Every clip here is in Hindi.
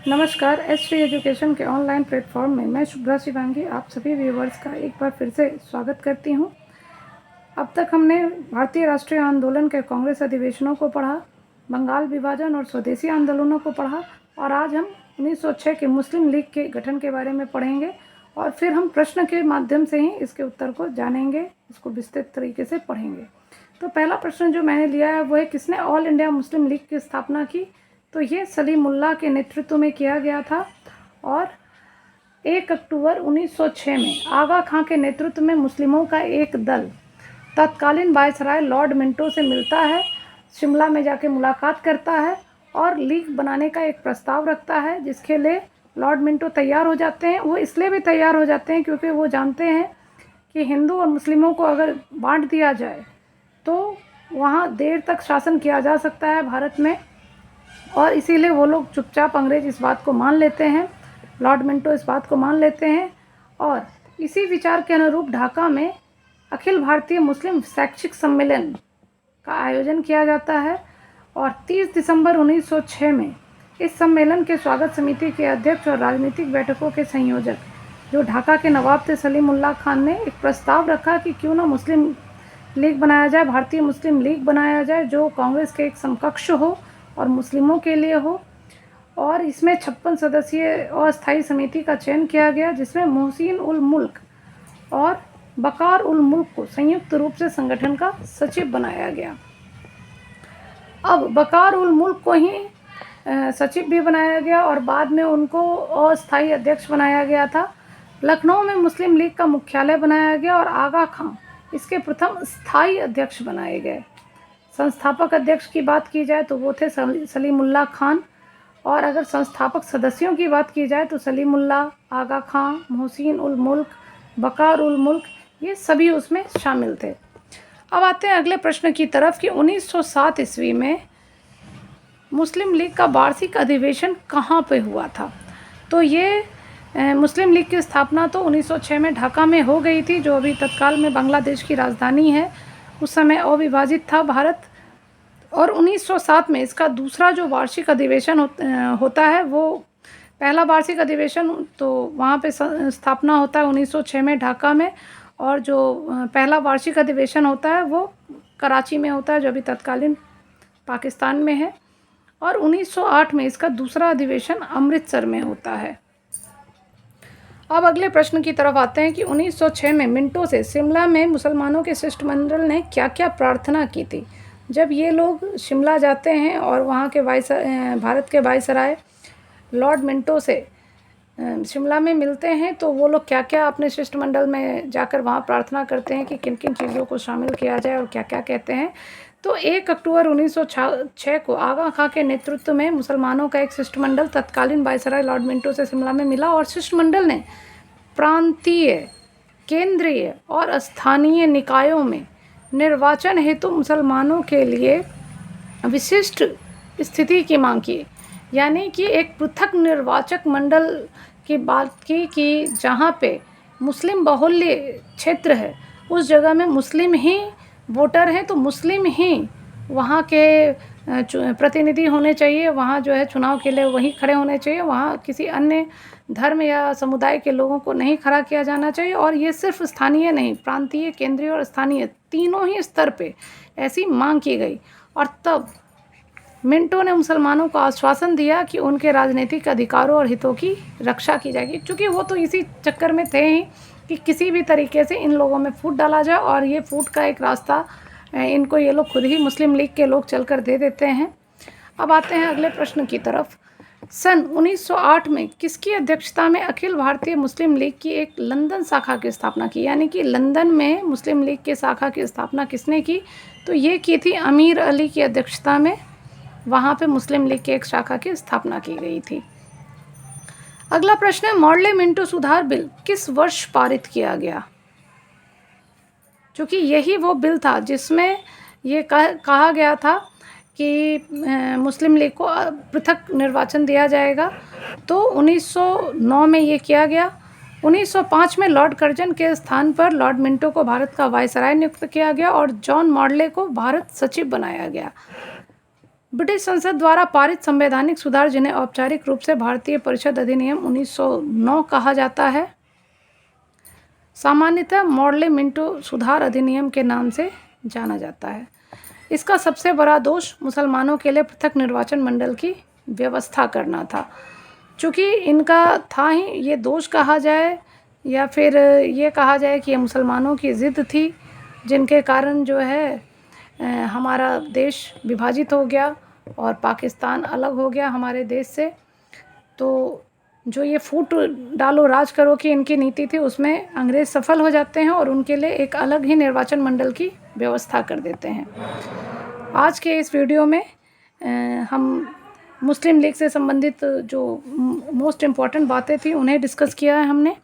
नमस्कार, एस श्री एजुकेशन के ऑनलाइन प्लेटफॉर्म में मैं शुभ्रा शिवांगी आप सभी व्यूवर्स का एक बार फिर से स्वागत करती हूं। अब तक हमने भारतीय राष्ट्रीय आंदोलन के कांग्रेस अधिवेशनों को पढ़ा, बंगाल विभाजन और स्वदेशी आंदोलनों को पढ़ा और आज हम 1906 के मुस्लिम लीग के गठन के बारे में पढ़ेंगे और फिर हम प्रश्न के माध्यम से ही इसके उत्तर को जानेंगे, इसको विस्तृत तरीके से पढ़ेंगे। तो पहला प्रश्न जो मैंने लिया है वो है, किसने ऑल इंडिया मुस्लिम लीग की स्थापना की? तो ये सलीमुल्लाह के नेतृत्व में किया गया था और 1 अक्टूबर 1906 में आगा खां के नेतृत्व में मुस्लिमों का एक दल तत्कालीन वायसराय लॉर्ड मिंटो से मिलता है, शिमला में जाके मुलाकात करता है और लीग बनाने का एक प्रस्ताव रखता है, जिसके लिए लॉर्ड मिंटो तैयार हो जाते हैं। वो इसलिए भी तैयार हो जाते हैं क्योंकि वो जानते हैं कि हिंदू और मुस्लिमों को अगर बांट दिया जाए तो वहाँ देर तक शासन किया जा सकता है भारत में, और इसीलिए वो लोग चुपचाप अंग्रेज इस बात को मान लेते हैं, लॉर्ड मिंटो इस बात को मान लेते हैं और इसी विचार के अनुरूप ढाका में अखिल भारतीय मुस्लिम शैक्षिक सम्मेलन का आयोजन किया जाता है और 30 दिसंबर 1906 में इस सम्मेलन के स्वागत समिति के अध्यक्ष और राजनीतिक बैठकों के संयोजक जो ढाका के नवाब थे सलीमुल्लाह खान ने एक प्रस्ताव रखा कि क्यों ना मुस्लिम लीग बनाया जाए, भारतीय मुस्लिम लीग बनाया जाए जो कांग्रेस के एक समकक्ष हो और मुस्लिमों के लिए हो। और इसमें 56 सदस्यीय अस्थायी समिति का चयन किया गया, जिसमें मोहसिन उल मुल्क और बकार उल मुल्क को संयुक्त रूप से संगठन का सचिव बनाया गया। अब बकार उल मुल्क को ही सचिव भी बनाया गया और बाद में उनको अस्थायी अध्यक्ष बनाया गया था। लखनऊ में मुस्लिम लीग का मुख्यालय बनाया गया और आगा खां इसके प्रथम स्थायी अध्यक्ष बनाए गए। संस्थापक अध्यक्ष की बात की जाए तो वो थे सलीमुल्लाह खान, और अगर संस्थापक सदस्यों की बात की जाए तो सलीमुल्लाह, आगा खां, मोहसिन उल मुल्क, बकार उल मुल्क, ये सभी उसमें शामिल थे। अब आते हैं अगले प्रश्न की तरफ कि 1907 ईस्वी में मुस्लिम लीग का वार्षिक अधिवेशन कहाँ पे हुआ था? तो ये मुस्लिम लीग की स्थापना तो 1906 में ढाका में हो गई थी, जो अभी तत्काल में बांग्लादेश की राजधानी है। उस समय अविभाजित था भारत और 1907 में इसका दूसरा जो वार्षिक अधिवेशन होता है, वो पहला वार्षिक अधिवेशन तो वहाँ पे स्थापना होता है 1906 में ढाका में, और जो पहला वार्षिक अधिवेशन होता है वो कराची में होता है जो अभी तत्कालीन पाकिस्तान में है, और 1908 में इसका दूसरा अधिवेशन अमृतसर में होता है। अब अगले प्रश्न की तरफ आते हैं कि 1906 में मिंटो से शिमला में मुसलमानों के शिष्टमंडल ने क्या क्या प्रार्थना की थी? जब ये लोग शिमला जाते हैं और वहाँ के भारत के वायसराय लॉर्ड मिंटो से शिमला में मिलते हैं तो वो लोग क्या क्या अपने शिष्टमंडल में जाकर वहाँ प्रार्थना करते हैं कि किन किन चीज़ों को शामिल किया जाए और क्या क्या कहते हैं। तो 1 अक्टूबर 1906 को आगा खां के नेतृत्व में मुसलमानों का एक शिष्टमंडल तत्कालीन वायसराय लॉर्ड मिंटो से शिमला में मिला और शिष्टमंडल ने प्रांतीय, केंद्रीय और स्थानीय निकायों में निर्वाचन हेतु मुसलमानों के लिए विशिष्ट स्थिति की मांग की, यानी कि एक पृथक निर्वाचक मंडल की बात की कि जहाँ पे मुस्लिम बाहुल्य क्षेत्र है उस जगह में मुस्लिम ही वोटर हैं, तो मुस्लिम ही वहाँ के प्रतिनिधि होने चाहिए, वहाँ जो है चुनाव के लिए वही खड़े होने चाहिए, वहाँ किसी अन्य धर्म या समुदाय के लोगों को नहीं खड़ा किया जाना चाहिए। और ये सिर्फ स्थानीय नहीं, प्रांतीय, केंद्रीय और स्थानीय तीनों ही स्तर पे ऐसी मांग की गई। और तब मिंटो ने मुसलमानों को आश्वासन दिया कि उनके राजनीतिक अधिकारों और हितों की रक्षा की जाएगी, क्योंकि वो तो इसी चक्कर में थे ही कि किसी भी तरीके से इन लोगों में फूट डाला जाए, और ये फूट का एक रास्ता इनको ये लोग खुद ही मुस्लिम लीग के लोग चलकर दे देते हैं। अब आते हैं अगले प्रश्न की तरफ। सन 1908 में किसकी अध्यक्षता में अखिल भारतीय मुस्लिम लीग की एक लंदन शाखा की स्थापना की, यानी कि लंदन में मुस्लिम लीग के शाखा की स्थापना किसने की? तो ये की थी अमीर अली की अध्यक्षता में, वहाँ पे मुस्लिम लीग की एक शाखा की स्थापना की गई थी। अगला प्रश्न है, मॉडले मिंटो सुधार बिल किस वर्ष पारित किया गया? क्योंकि यही वो बिल था जिसमें ये कहा गया था कि मुस्लिम लीग को पृथक निर्वाचन दिया जाएगा, तो 1909 में ये किया गया। 1905 में लॉर्ड कर्जन के स्थान पर लॉर्ड मिंटो को भारत का वायसराय नियुक्त किया गया और जॉन मॉडले को भारत सचिव बनाया गया। ब्रिटिश संसद द्वारा पारित संवैधानिक सुधार जिन्हें औपचारिक रूप से भारतीय परिषद अधिनियम 1909 कहा जाता है, सामान्यतः मॉडले मिंटो सुधार अधिनियम के नाम से जाना जाता है। इसका सबसे बड़ा दोष मुसलमानों के लिए पृथक निर्वाचन मंडल की व्यवस्था करना था। चूँकि इनका था ही, ये दोष कहा जाए या फिर ये कहा जाए कि ये मुसलमानों की ज़िद थी, जिनके कारण जो है हमारा देश विभाजित हो गया और पाकिस्तान अलग हो गया हमारे देश से। तो जो ये फूट डालो राज करो की इनकी नीति थी, उसमें अंग्रेज़ सफल हो जाते हैं और उनके लिए एक अलग ही निर्वाचन मंडल की व्यवस्था कर देते हैं। आज के इस वीडियो में हम मुस्लिम लीग से संबंधित जो मोस्ट इम्पॉर्टेंट बातें थी उन्हें डिस्कस किया है हमने।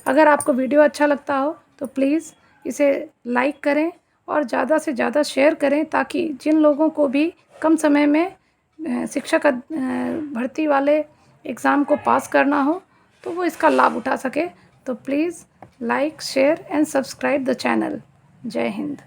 अगर आपको वीडियो अच्छा लगता हो तो प्लीज़ इसे लाइक करें और ज़्यादा से ज़्यादा शेयर करें, ताकि जिन लोगों को भी कम समय में शिक्षक भर्ती वाले एग्ज़ाम को पास करना हो तो वो इसका लाभ उठा सके। तो please like, share and subscribe the channel. जय हिंद।